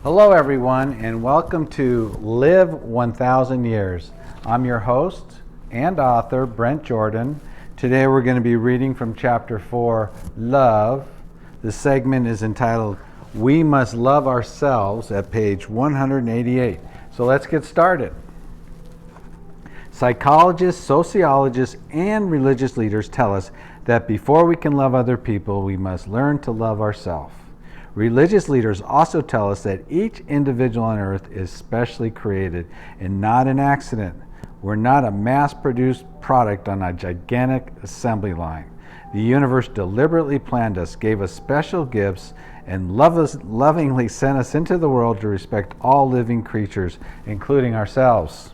Hello everyone and welcome to Live 1000 Years. I'm your host and author, Brent Jordan. Today we're going to be reading from chapter 4, Love. The segment is entitled, We Must Love Ourselves, at page 188. So let's get started. Psychologists, sociologists, and religious leaders tell us that before we can love other people, we must learn to love ourselves. Religious leaders also tell us that each individual on earth is specially created and not an accident. We're not a mass-produced product on a gigantic assembly line. The universe deliberately planned us, gave us special gifts, and lovingly sent us into the world to respect all living creatures, including ourselves.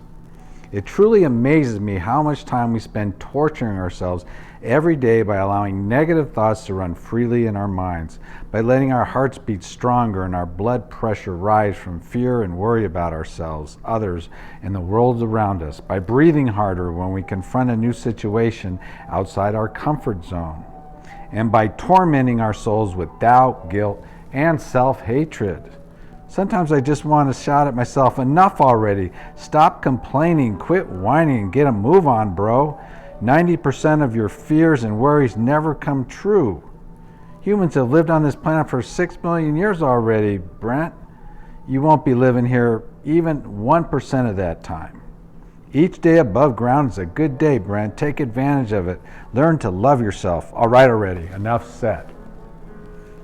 It truly amazes me how much time we spend torturing ourselves every day by allowing negative thoughts to run freely in our minds, by letting our hearts beat stronger and our blood pressure rise from fear and worry about ourselves, others, and the world around us, by breathing harder when we confront a new situation outside our comfort zone, and by tormenting our souls with doubt, guilt, and self-hatred. Sometimes I just want to shout at myself, enough already. Stop complaining, quit whining, and get a move on, bro. 90% of your fears and worries never come true. Humans have lived on this planet for 6 million years already, Brent. You won't be living here even 1% of that time. Each day above ground is a good day, Brent. Take advantage of it. Learn to love yourself. All right already, enough said.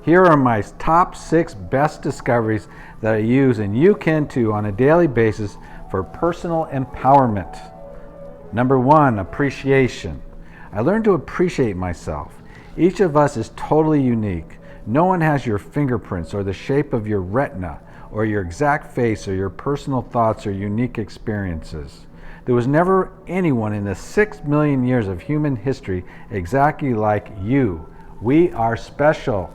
Here are my top 6 best discoveries that I use, and you can too, on a daily basis for personal empowerment. Number 1, appreciation. I learned to appreciate myself. Each of us is totally unique. No one has your fingerprints or the shape of your retina or your exact face or your personal thoughts or unique experiences. There was never anyone in the 6 million years of human history exactly like you. We are special.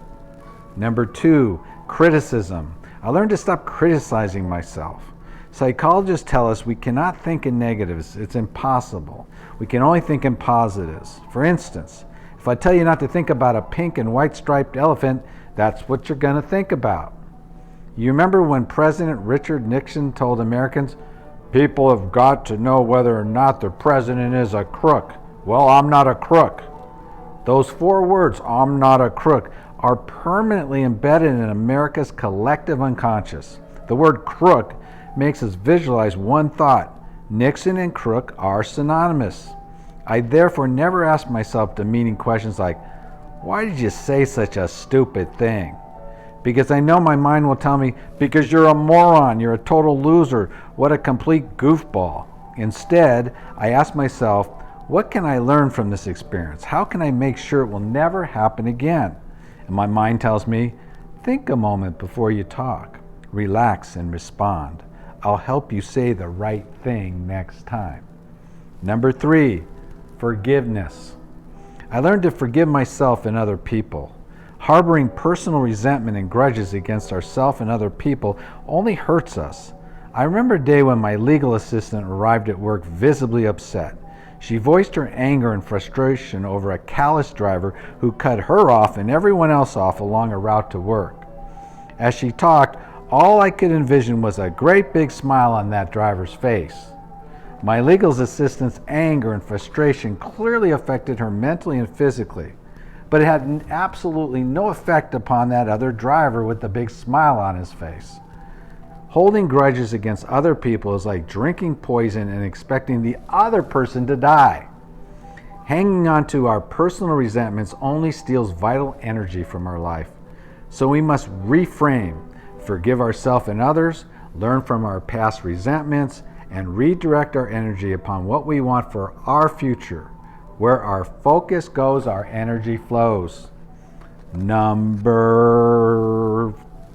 Number 2, criticism. I learned to stop criticizing myself. Psychologists tell us we cannot think in negatives. It's impossible. We can only think in positives. For instance, if I tell you not to think about a pink and white striped elephant, that's what you're going to think about. You remember when President Richard Nixon told Americans, people have got to know whether or not the president is a crook. Well, I'm not a crook. Those 4 words, I'm not a crook, are permanently embedded in America's collective unconscious. The word crook makes us visualize one thought: Nixon and crook are synonymous. I therefore never ask myself demeaning questions like, why did you say such a stupid thing? Because I know my mind will tell me, because you're a moron, you're a total loser, what a complete goofball. Instead, I ask myself, what can I learn from this experience? How can I make sure it will never happen again? And my mind tells me, think a moment before you talk. Relax and respond. I'll help you say the right thing next time. Number 3, forgiveness. I learned to forgive myself and other people. Harboring personal resentment and grudges against ourselves and other people only hurts us. I remember a day when my legal assistant arrived at work visibly upset. She voiced her anger and frustration over a callous driver who cut her off and everyone else off along a route to work. As she talked, all I could envision was a great big smile on that driver's face. My legal assistant's anger and frustration clearly affected her mentally and physically, but it had absolutely no effect upon that other driver with the big smile on his face. Holding grudges against other people is like drinking poison and expecting the other person to die. Hanging on to our personal resentments only steals vital energy from our life. So we must reframe, forgive ourselves and others, learn from our past resentments, and redirect our energy upon what we want for our future. Where our focus goes, our energy flows. Number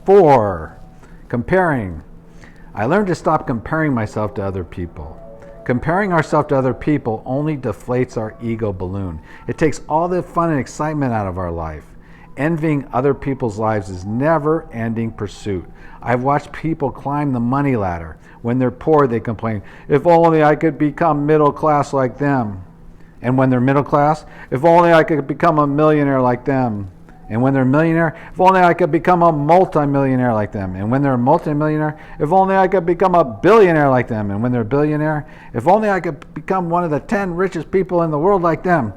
4, comparing. I learned to stop comparing myself to other people. Comparing ourselves to other people only deflates our ego balloon. It takes all the fun and excitement out of our life. Envying other people's lives is never-ending pursuit. I've watched people climb the money ladder. When they're poor, they complain, if only I could become middle class like them. And when they're middle class, if only I could become a millionaire like them. And when they're a millionaire, if only I could become a multimillionaire like them. And when they're a multimillionaire, if only I could become a billionaire like them. And when they're a billionaire, if only I could become one of the 10 richest people in the world like them.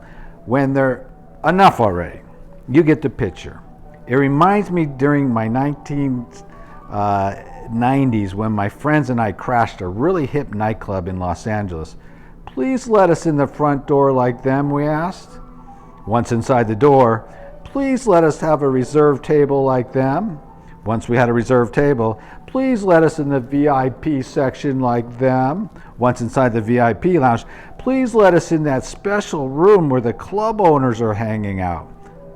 When they're enough already. You get the picture. It reminds me during my 1990s when my friends and I crashed a really hip nightclub in Los Angeles. Please let us in the front door like them, we asked. Once inside the door, please let us have a reserved table like them. Once we had a reserved table, please let us in the VIP section like them. Once inside the VIP lounge, please let us in that special room where the club owners are hanging out.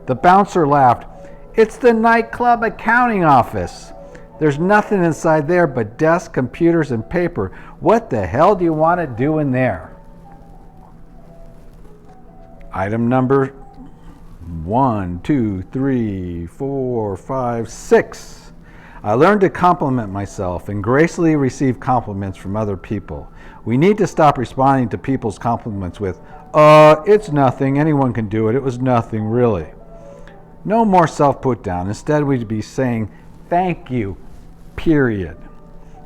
The bouncer laughed. It's the nightclub accounting office. There's nothing inside there but desks, computers, and paper. What the hell do you want to do in there? Item number 1, 2, 3, 4, 5, 6. I learned to compliment myself and gracefully receive compliments from other people. We need to stop responding to people's compliments with, it's nothing, anyone can do it, it was nothing really. No more self-put down. Instead, we'd be saying, thank you, period.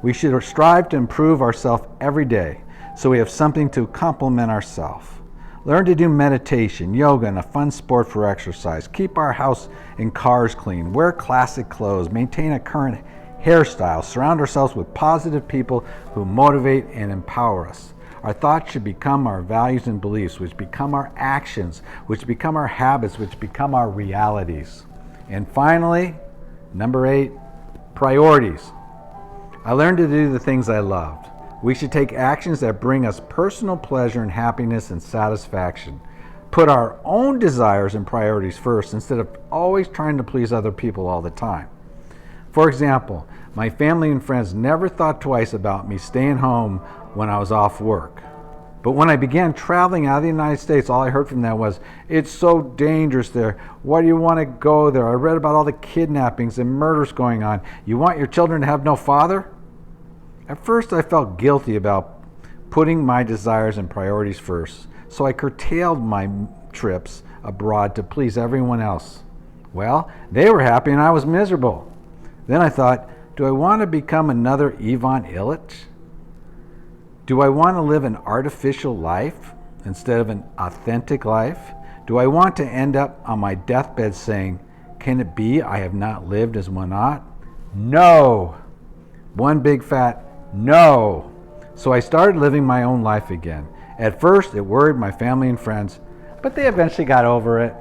We should strive to improve ourselves every day so we have something to compliment ourselves. Learn to do meditation, yoga, and a fun sport for exercise. Keep our house and cars clean. Wear classic clothes. Maintain a current hairstyle. Surround ourselves with positive people who motivate and empower us. Our thoughts should become our values and beliefs, which become our actions, which become our habits, which become our realities. And finally, number 8, priorities. I learned to do the things I loved. We should take actions that bring us personal pleasure and happiness and satisfaction. Put our own desires and priorities first instead of always trying to please other people all the time. For example, my family and friends never thought twice about me staying home when I was off work. But when I began traveling out of the United States, all I heard from them was, it's so dangerous there. Why do you want to go there? I read about all the kidnappings and murders going on. You want your children to have no father? At first, I felt guilty about putting my desires and priorities first, so I curtailed my trips abroad to please everyone else. Well, they were happy and I was miserable. Then I thought, do I want to become another Ivan Illich? Do I want to live an artificial life instead of an authentic life? Do I want to end up on my deathbed saying, can it be I have not lived as one ought? No! One big fat no! So I started living my own life again. At first, it worried my family and friends, but they eventually got over it.